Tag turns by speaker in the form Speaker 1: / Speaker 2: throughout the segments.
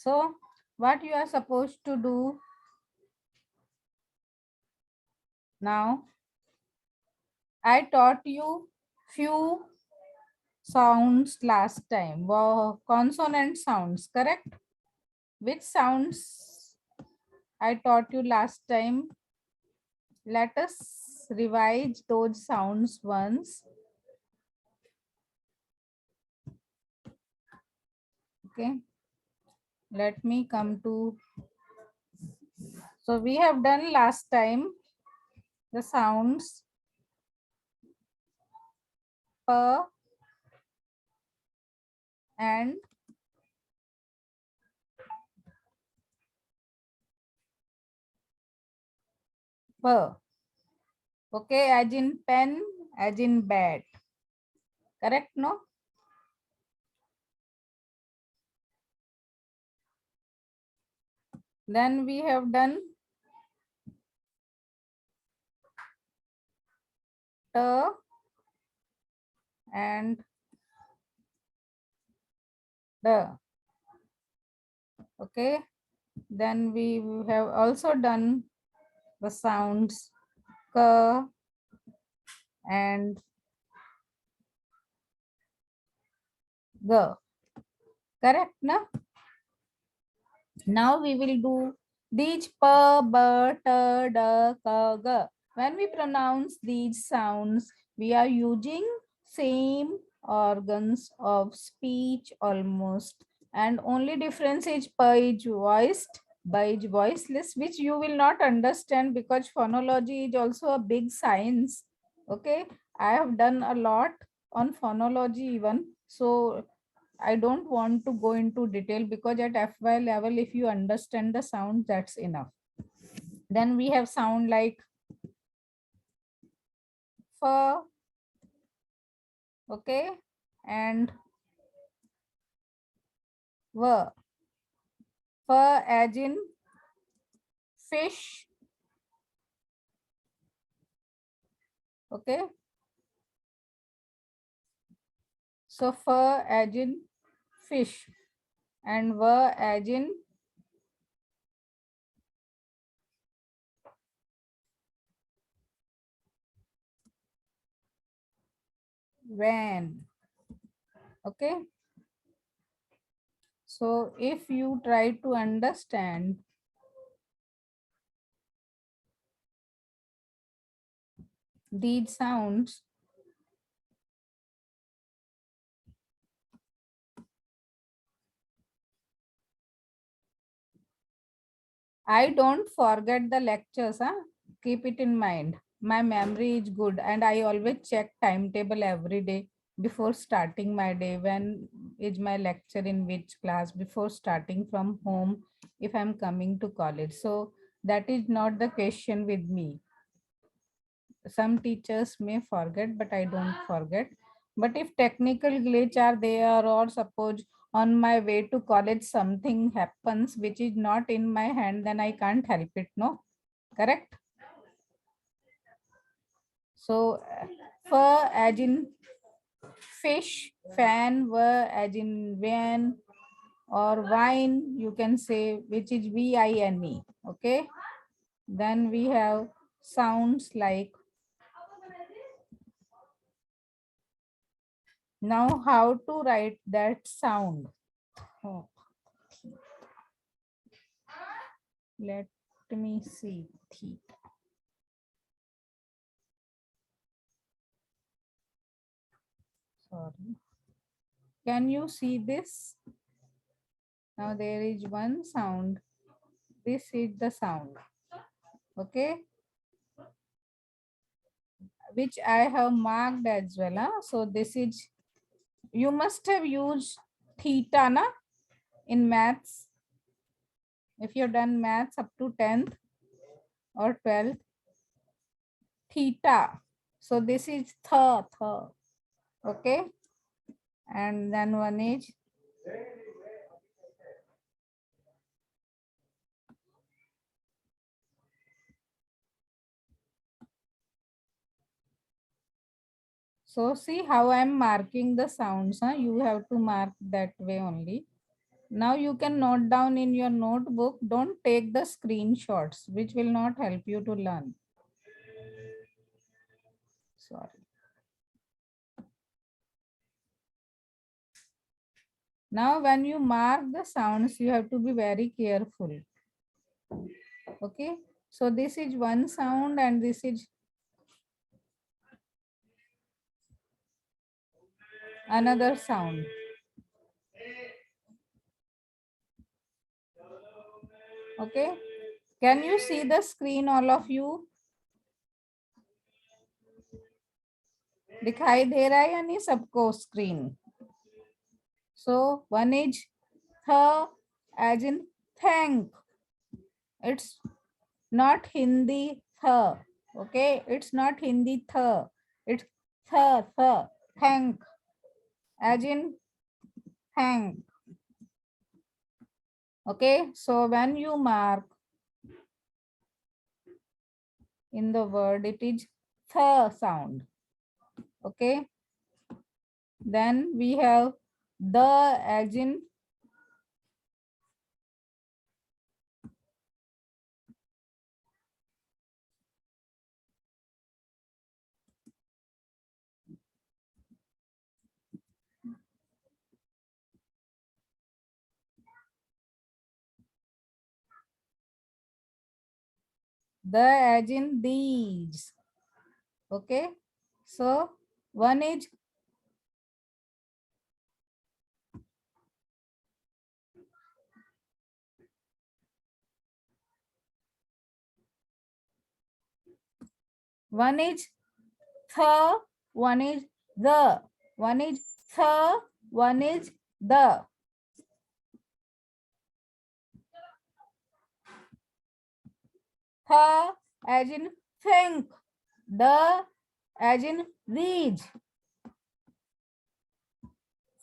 Speaker 1: So what you are supposed to do now? I taught you few sounds last time. Wow, consonant sounds, correct? Which sounds I taught you last time? Let us revise those sounds once. Okay. Let me come to. So we have done last time the sounds p and p. Okay, as in pen, as in bat. Correct, no? Then we have done t and the. Okay. Then we have also done the sounds k and g. Correct, na? Now we will do these pa, ba, ta, da, ka, ga. When we pronounce these sounds, we are using same organs of speech almost, and only difference is pa is voiced, ba is voiceless, which you will not understand because phonology is also a big science. Okay, I have done a lot on phonology even, so I don't want to go into detail because at FY level, if you understand the sound, that's enough. Then we have sound like f, okay, and v. F as in fish, okay. So f as in fish and v as in van, okay. So if you try to understand these sounds, I don't forget the lectures, huh? Keep it in mind. My memory is good and I always check timetable every day before starting my day. When is my lecture in which class before starting from home if I'm coming to college. So that is not the question with me. Some teachers may forget, but I don't forget. But if technical glitch are there, or suppose on my way to college something happens which is not in my hand, then I can't help it, no? Correct? So for as in fish, fan, were as in van, or wine, you can say, which is vine. Okay. Then we have sounds like. Now how to write that sound? Oh, let me see. Theta. Sorry. Can you see this? Now there is one sound. This is the sound. Okay. Which I have marked as well. Huh? So this is, you must have used theta na, in maths. If you've done maths up to 10th or 12th, theta. So this is th. Okay. And then one is so see how I'm marking the sounds. Huh? You have to mark that way only. Now you can note down in your notebook. Don't take the screenshots, which will not help you to learn. Sorry. Now when you mark the sounds, you have to be very careful. Okay. So this is one sound and this is another sound. Okay. Can you see the screen, all of you? दिखाई दे रहा है या नहीं सबको screen? So one is th as in thank. It's not Hindi th. Okay, it's not Hindi th. It's th thank as in thank. Okay, so when you mark in the word, it is th sound. Okay, then we have the as in these. Okay, so one is th, one is the, one is th, one is the. Th as in think, the as in these.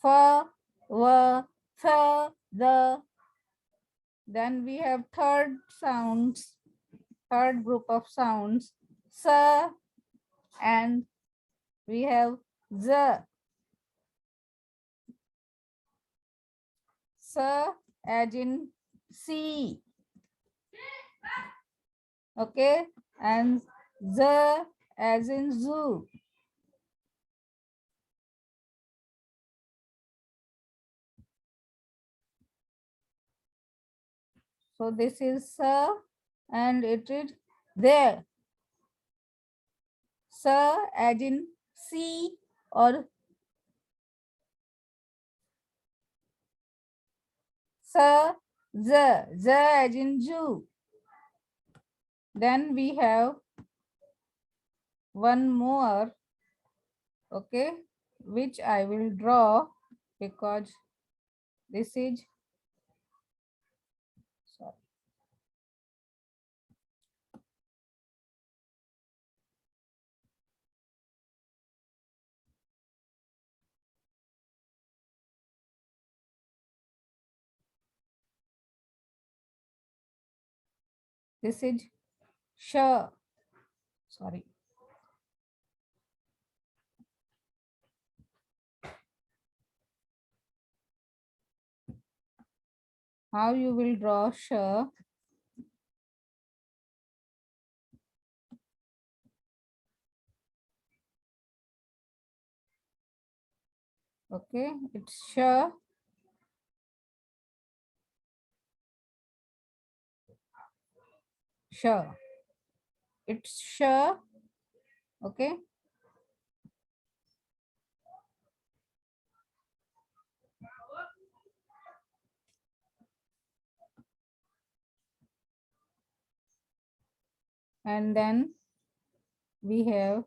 Speaker 1: F, w, th, the. Then we have third sounds, third group of sounds, s, and we have z. S as in see. Okay, and z as in zoo. So this is sa and it is there. Sa as in see or sa, z as in zoo. Then we have one more, okay, which I will draw because this is, sorry. This is sh, sorry. How you will draw sh? Okay, it's sh. Sh. It's sh. Okay. And then we have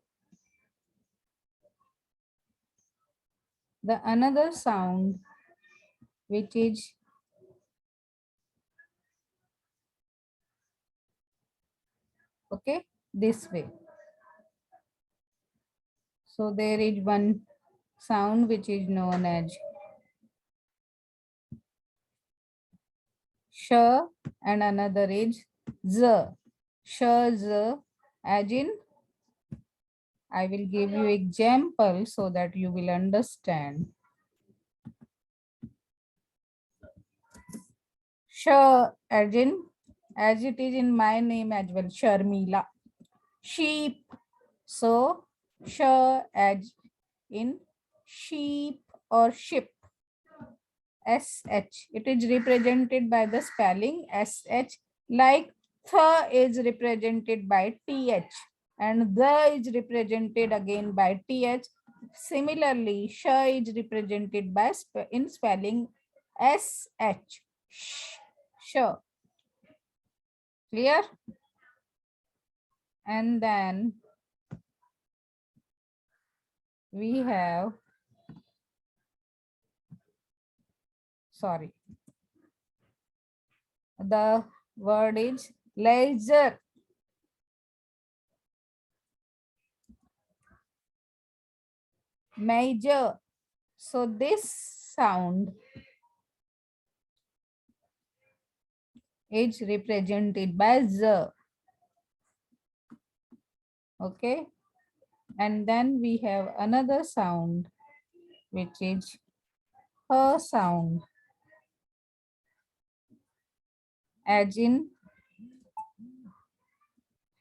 Speaker 1: the another sound, which is okay this way. So there is one sound which is known as sh and another is z. Sh, z, as in, I will give you example so that you will understand. Sure, as it is in my name as well, Sharmila. Sheep. So, sure, as in sheep or ship. SH. It is represented by the spelling SH, like th is represented by TH and the is represented again by TH. Similarly, sh is represented by in spelling SH. Sh. Clear? And then we have, sorry, the word is laser. Major. So this sound is represented by z. Okay. And then we have another sound, which is her sound, as in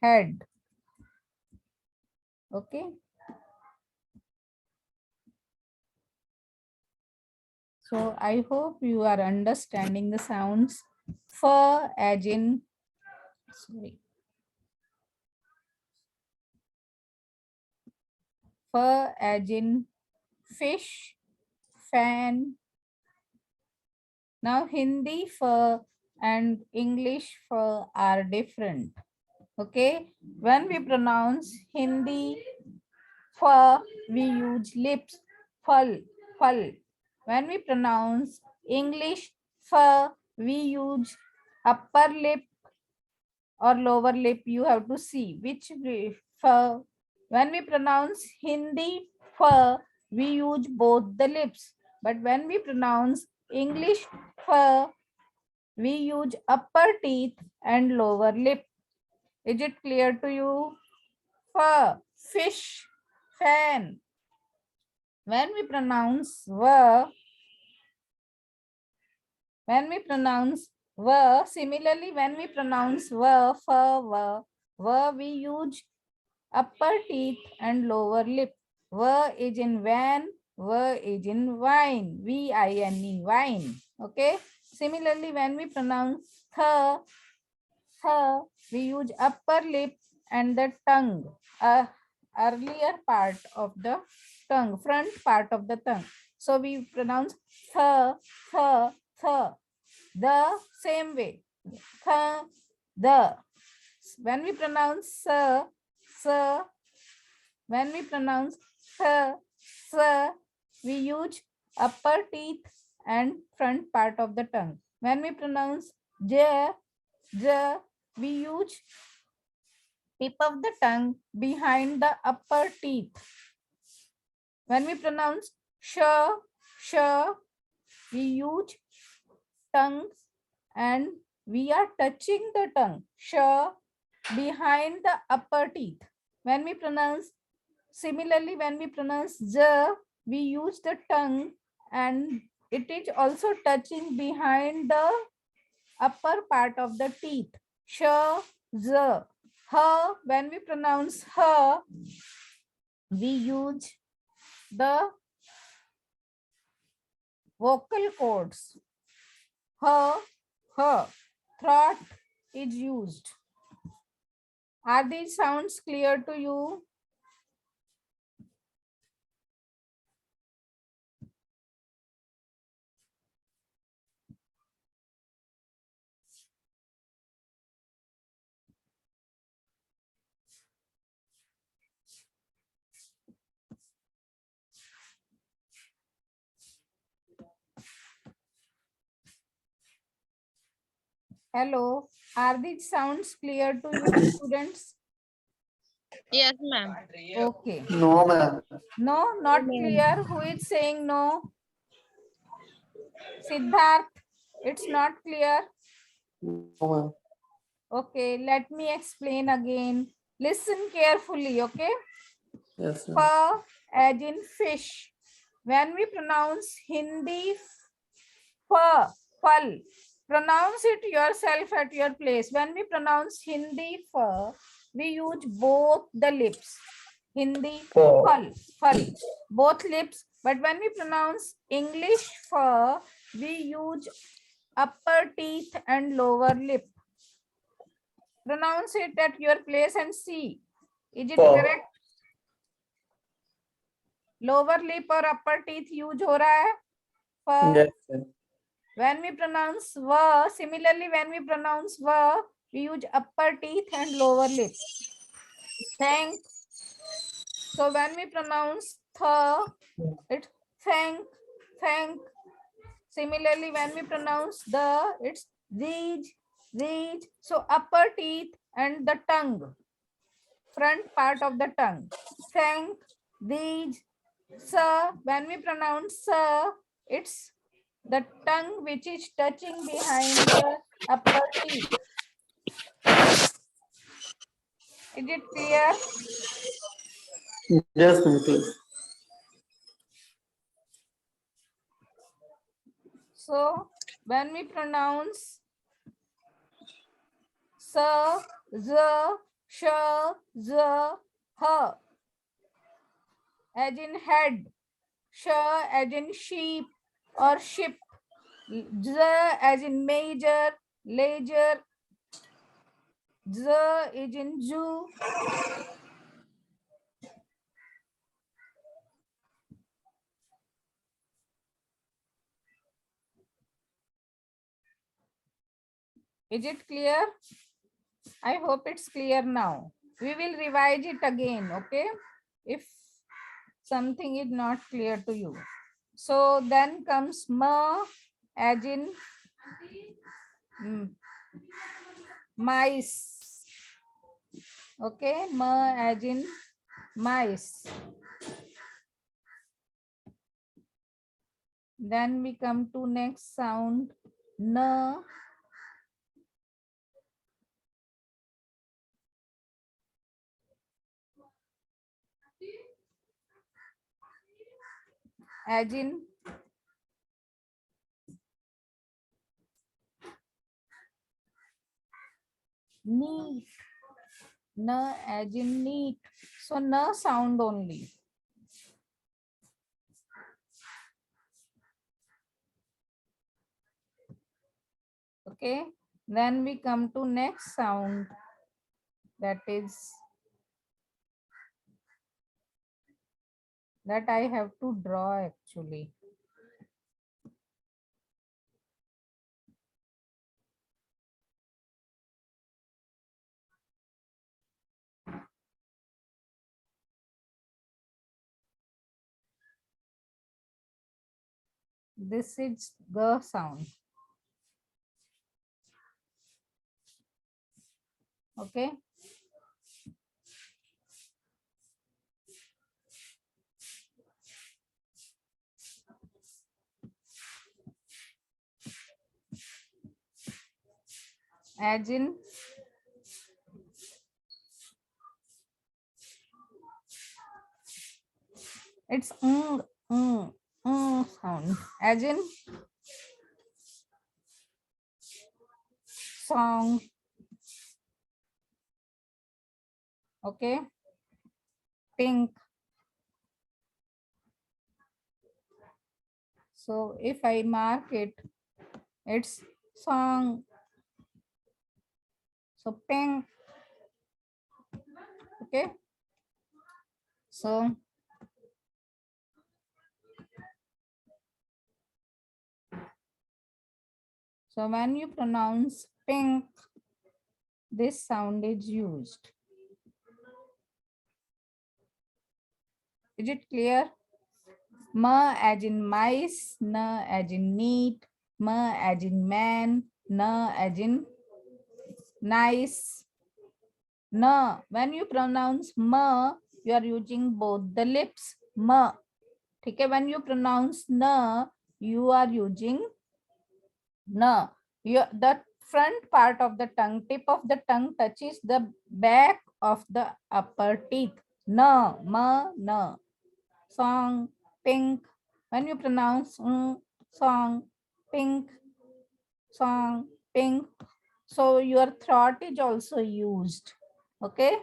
Speaker 1: head. Okay. So I hope you are understanding the sounds. Fur, as in, sorry. Fur, as in fish, fan. Now Hindi fur and English fur are different. Okay. When we pronounce Hindi fur, we use lips, fal, fal. When we pronounce English fur, we use upper lip or lower lip. You have to see which fur. When we pronounce Hindi fur, we use both the lips. But when we pronounce English fur, we use upper teeth and lower lip. Is it clear to you? Fur, fish, fan. When we pronounce ver, similarly, when we pronounce ver, fur, ver, we use upper teeth and lower lip. Ver is in van, ver is in wine, V-I-N-E, wine. Okay. Similarly, when we pronounce th, we use upper lip and the tongue, earlier part of the tongue, front part of the tongue. So we pronounce th, the same way. The. When we pronounce when we pronounce we use upper teeth and front part of the tongue. When we pronounce j, we use tip of the tongue behind the upper teeth. When we pronounce sh, we use tongue and we are touching the tongue, sh, behind the upper teeth. When we pronounce, similarly, when we pronounce z, we use the tongue and it is also touching behind the upper part of the teeth, sh, z. Her, when we pronounce her, we use the vocal cords. Her, throat is used. Are these sounds clear to you? Hello, are these sounds clear to you, students?
Speaker 2: Yes, ma'am.
Speaker 1: Okay.
Speaker 3: No, ma'am.
Speaker 1: No, not clear. Who is saying no? Siddharth, it's not clear.
Speaker 3: No, ma'am.
Speaker 1: Okay, let me explain again. Listen carefully, okay?
Speaker 3: Yes, ma'am.
Speaker 1: Fa as in fish. When we pronounce Hindi fa, fal. Pronounce it yourself at your place. When we pronounce Hindi fur, we use both the lips. Hindi fal, fal, both lips. But when we pronounce English fur, we use upper teeth and lower lip. Pronounce it at your place and see. Is it correct? Lower lip or upper teeth use हो रहा है? Fur.
Speaker 3: Yes, sir.
Speaker 1: When we pronounce va, similarly when we pronounce va, we use upper teeth and lower lip. Thank. So when we pronounce tha, it's thank, thank. Similarly, when we pronounce the, it's these, these. So upper teeth and the tongue, front part of the tongue. Thank, these. Sir, when we pronounce sir, it's the tongue which is touching behind the upper teeth. Is it clear?
Speaker 3: Yes, ma'am, please.
Speaker 1: So when we pronounce sa, za, sha, za, ha, as in head, sha as in sheep or ship, za as in major, ledger, za is in zoo. Is it clear? I hope it's clear now. We will revise it again, okay? If something is not clear to you. So then comes ma as in mice. Okay, ma as in mice. Then we come to next sound, na as in neat, na as in neat. So na sound only. Okay, then we come to next sound, that is that I have to draw actually. This is the sound. Okay. As in it's sound. As in song. Okay. Pink. So if I mark it, it's song. So pink. Okay. So when you pronounce pink, this sound is used. Is it clear? Ma as in mice, na as in neat, ma as in man, na as in nice. Na, when you pronounce ma, you are using both the lips. Ma. Okay, when you pronounce na, you are using na. The front part of the tongue, tip of the tongue touches the back of the upper teeth. Na, ma, na. Song, pink. When you pronounce song, pink. song, pink. So your throat is also used. Okay.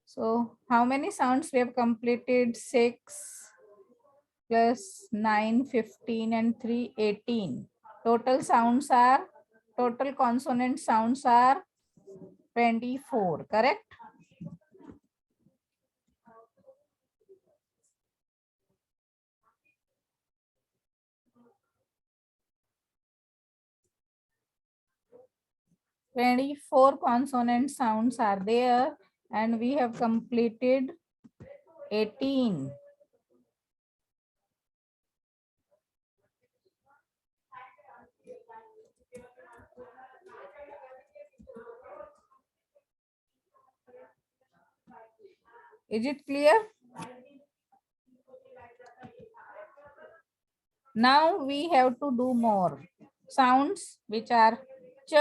Speaker 1: So how many sounds we have completed? 6 plus 9, 15 and 3, 18. Total sounds are, total consonant sounds are 24, correct? 24 consonant sounds are there and we have completed 18. Is it clear? Now we have to do more sounds which are ch.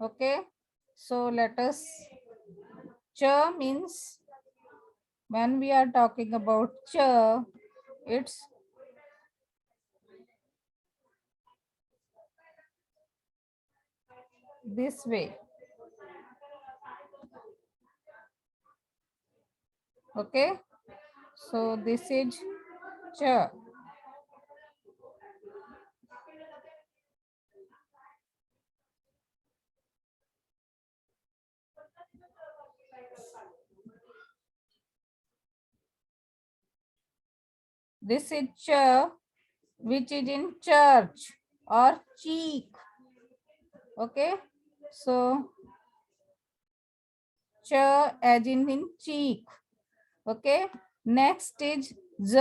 Speaker 1: Okay. So let us, ch means when we are talking about ch, it's this way. Okay. So this is ch. This is ch, which is in church or cheek. Okay. So ch as in cheek. Okay. Next is z.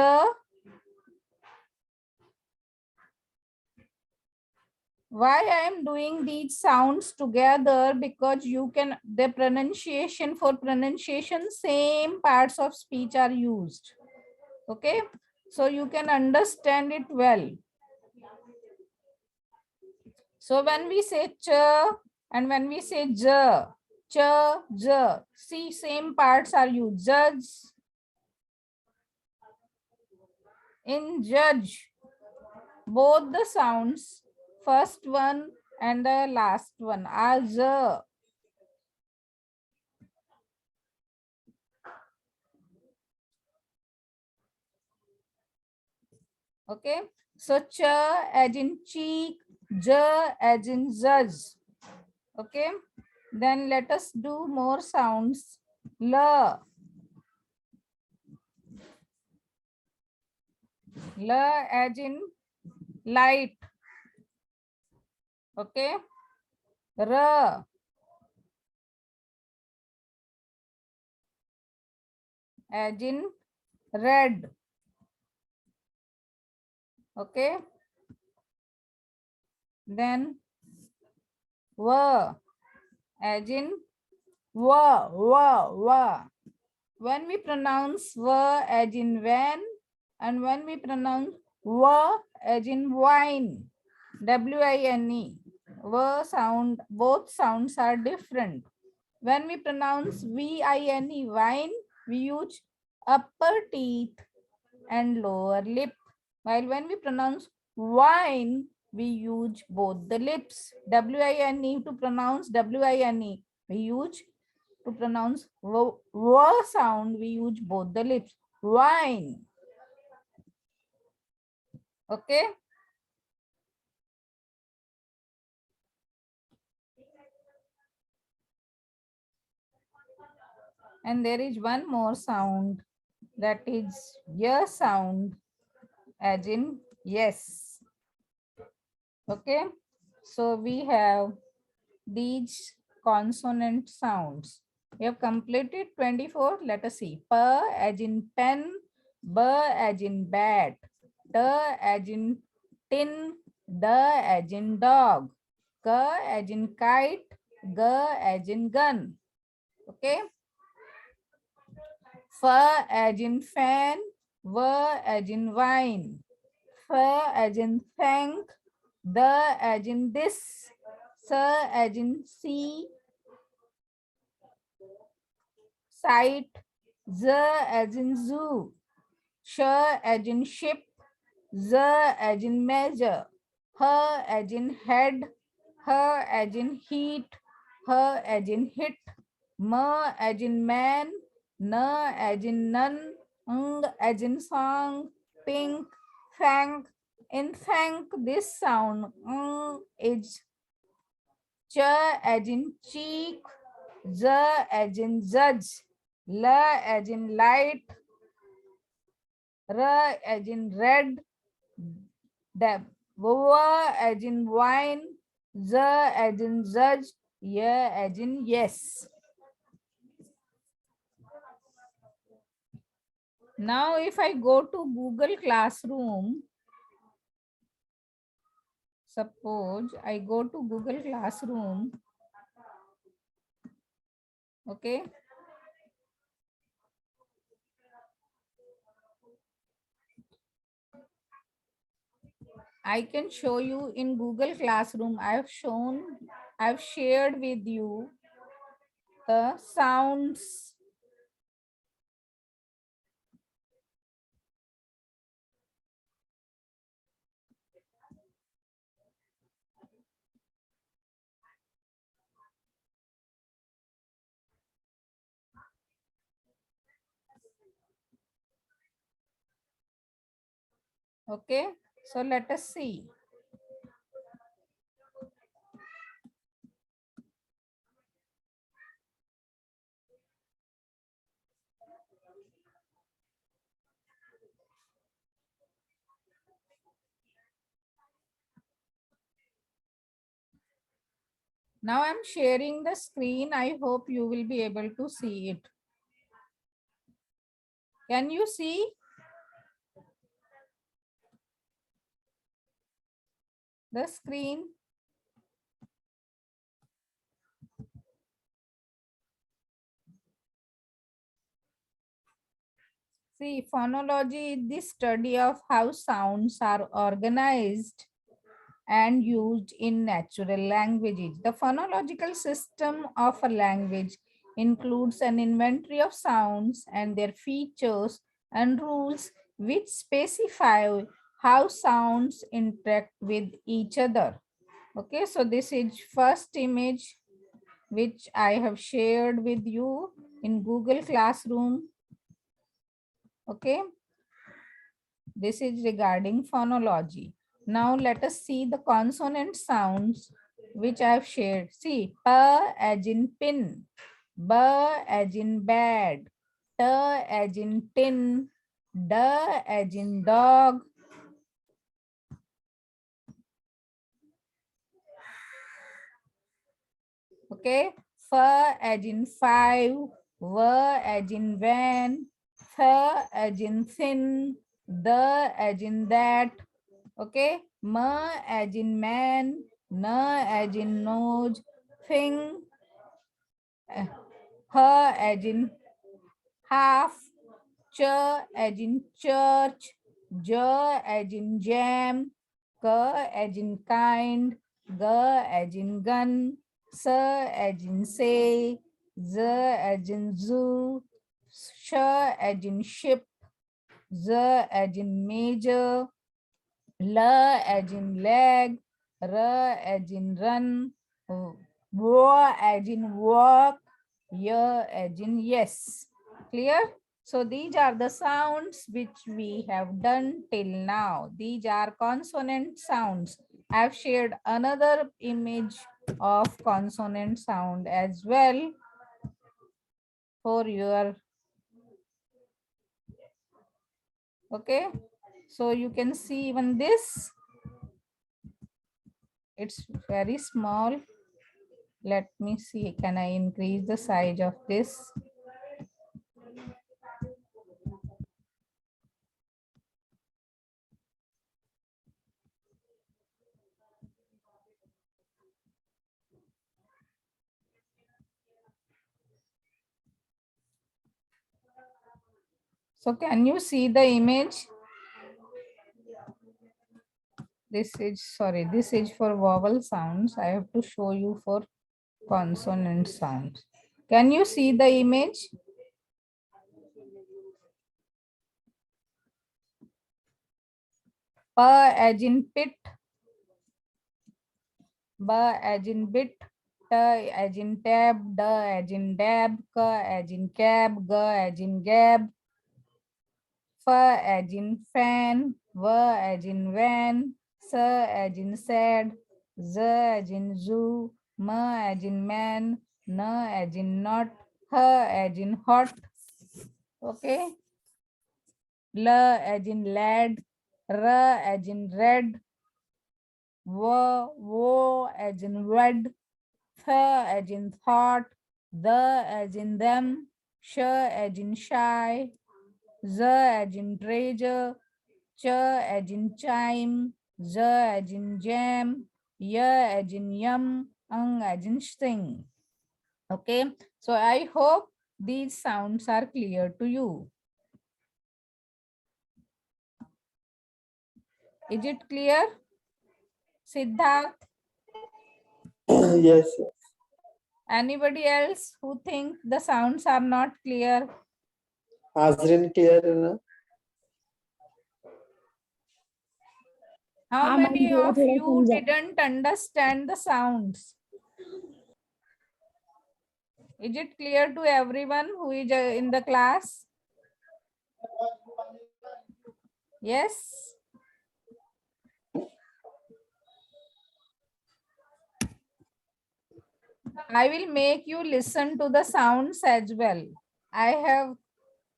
Speaker 1: Why I am doing these sounds together? Because you can, the pronunciation, for pronunciation, same parts of speech are used. Okay. So you can understand it well. So when we say ch and when we say j, ch, j, see, same parts are used. Judge, in judge, both the sounds, first one and the last one are j. Okay. So ch as in cheek, j as in judge. Okay. Then let us do more sounds. L. L as in light. Okay. R as in red. Okay. Then V as in wa. When we pronounce V as in van and when we pronounce V as in wine, W-I-N-E, V sound, both sounds are different. When we pronounce V-I-N-E, wine, we use upper teeth and lower lip. While when we pronounce wine, we use both the lips. W-I-N-E, to pronounce W-I-N-E, we use, to pronounce w sound, we use both the lips. Wine. Okay. And there is one more sound, that is y sound, as in yes. Okay. So we have these consonant sounds. We have completed 24. Let us see. P as in pen, B as in bat, T as in tin, D as in dog, K as in kite, G as in gun. Okay. F as in fan, V as in wine, F as in thank, D as in this, S as in sea, sight, Z as in zoo, Sh as in ship, Z as in measure, H as in head, H as in heat, H as in hit, M as in man, N as in none, Ng as in song, pink, thank. In thank, this sound is Ch as in cheek, Z as in judge, L as in light, R as in red, W as in wine, Z as in judge, Y as in yes. Now if I go to Google Classroom, suppose I go to Google Classroom, okay. I can show you in Google Classroom. I've shared with you the sounds. Okay, so let us see. Now I'm sharing the screen. I hope you will be able to see it. Can you see the screen? See, phonology is the study of how sounds are organized and used in natural languages. The phonological system of a language includes an inventory of sounds and their features and rules which specify how sounds interact with each other. Okay, so this is first image which I have shared with you in Google Classroom. Okay, this is regarding phonology. Now let us see the consonant sounds which I have shared. See, P as in pin, B as in bad, T as in tin, D as in dog, okay, F as in five, V as in van, Th as in thin, D as in that, okay, Ma as in man, Na as in nose, thing, Ha as in half, Ch as in church, J as in jam, K as in kind, G as in gun, S as in say, Z as in zoo, Sh as in ship, Z as in major, L as in leg, R as in run, W as in walk, Y as in yes. Clear? So these are the sounds which we have done till now. These are consonant sounds. I have shared another image of consonant sound as well for your, okay. So you can see even this, it's very small. Let me see, can I increase the size of this? So can you see the image? This is, sorry, this is for vowel sounds. I have to show you for consonant sounds. Can you see the image? P as in pit, B as in bit, T as in tab, D as in dab, K as in cab, G as in gab, F as in fan, V as in van, S as in sad, Z as in zoo, M as in man, N as in not, H as in hot. Okay. L as in lad, R as in red, Wo as in wed, Th as in thought, The as in them, Sh as in shy, Z as in treasure, Ch as in chime, Z as in jam, Y as in yum, Ang as in sting. Okay, so I hope these sounds are clear to you. Is it clear, Siddharth?
Speaker 3: Yes.
Speaker 1: Anybody else who think the sounds are not clear?
Speaker 3: Hazrin clear ना?
Speaker 1: How
Speaker 2: हाँ ma'am
Speaker 1: many
Speaker 2: थोड़ा
Speaker 1: of
Speaker 2: थोड़ा
Speaker 1: you
Speaker 2: समझा।
Speaker 1: didn't understand the sounds? Is it clear to everyone who is in the class? Yes. I will make you listen to the sounds as well. I have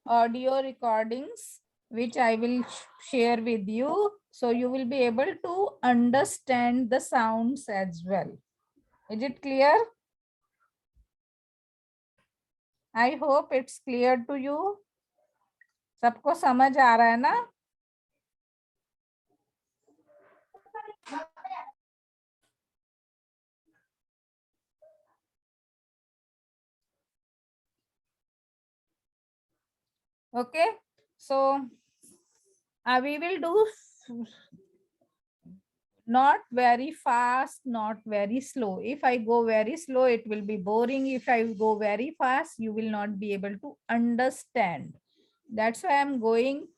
Speaker 1: audio recordings which I will share with you. So you will be able to understand the sounds as well. Is it clear? I hope it's clear to you. सबको समझ आ रहा है ना? Okay, so we will do not very fast, not very slow. If I go very slow, it will be boring. If I go very fast, you will not be able to understand. That's why I'm going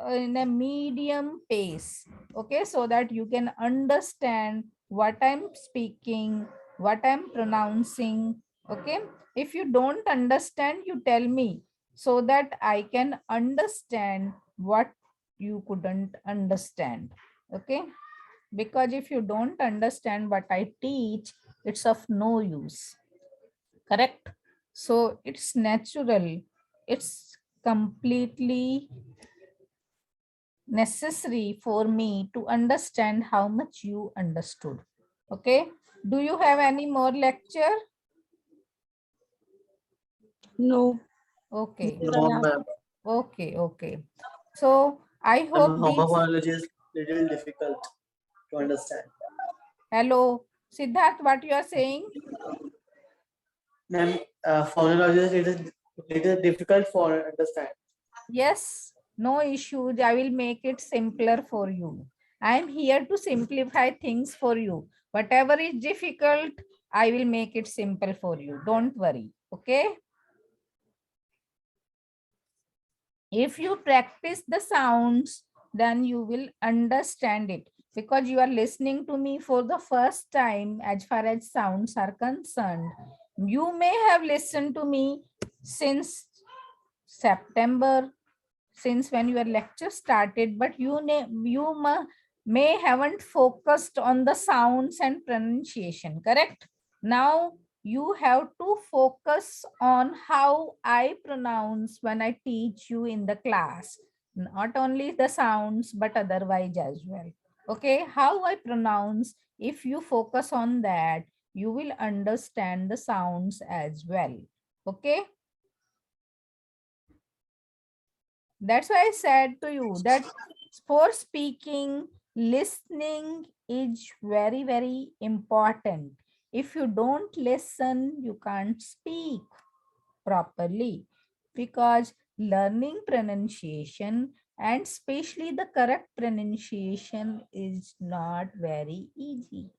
Speaker 1: in a medium pace. Okay, so that you can understand what I'm speaking, what I'm pronouncing. Okay, if you don't understand, you tell me so that I can understand what you couldn't understand. Okay, because if you don't understand what I teach, it's of no use. Correct? So it's natural. It's completely necessary for me to understand how much you understood. Okay. Do you have any more lecture?
Speaker 2: No
Speaker 1: Okay.
Speaker 3: No, ma'am.
Speaker 1: Okay. Okay. So I
Speaker 3: And
Speaker 1: hope these.
Speaker 3: homophonology is little difficult to understand.
Speaker 1: Hello, Siddharth, what you are saying?
Speaker 3: Ma'am, phonology is little difficult for understand.
Speaker 1: Yes, no issues. I will make it simpler for you. I am here to simplify things for you. Whatever is difficult, I will make it simple for you. Don't worry. Okay. If you practice the sounds, then you will understand it, because you are listening to me for the first time as far as sounds are concerned. You may have listened to me since September, since when your lecture started, but may haven't focused on the sounds and pronunciation, correct? Now you have to focus on how I pronounce when I teach you in the class, not only the sounds but otherwise as well. Okay, how I pronounce, if you focus on that, you will understand the sounds as well. Okay, that's why I said to you that for speaking, listening is very, very important. If you don't listen, you can't speak properly, because learning pronunciation, and especially the correct pronunciation, is not very easy.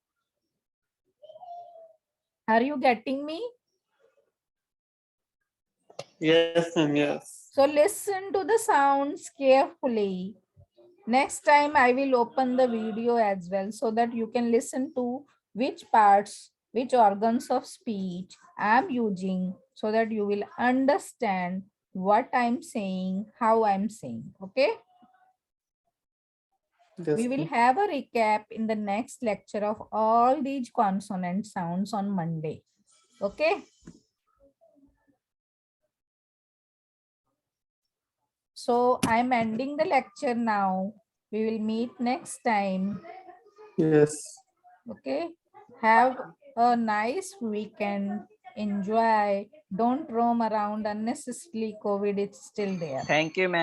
Speaker 1: Are you getting me?
Speaker 3: Yes, ma'am, yes.
Speaker 1: So listen to the sounds carefully Next time I will open the video as well so that you can listen to which parts, which organs of speech I am using so that you will understand what I'm saying, how I'm saying. Okay. We
Speaker 3: Yes,
Speaker 1: will
Speaker 3: ma'am.
Speaker 1: have a recap in the next lecture of all these consonant sounds on Monday. Okay. So I'm ending the lecture now. We will meet next time.
Speaker 3: Yes.
Speaker 1: Okay. Have a nice weekend. Enjoy. Don't roam around unnecessarily. COVID is still there.
Speaker 4: Thank you, ma'am.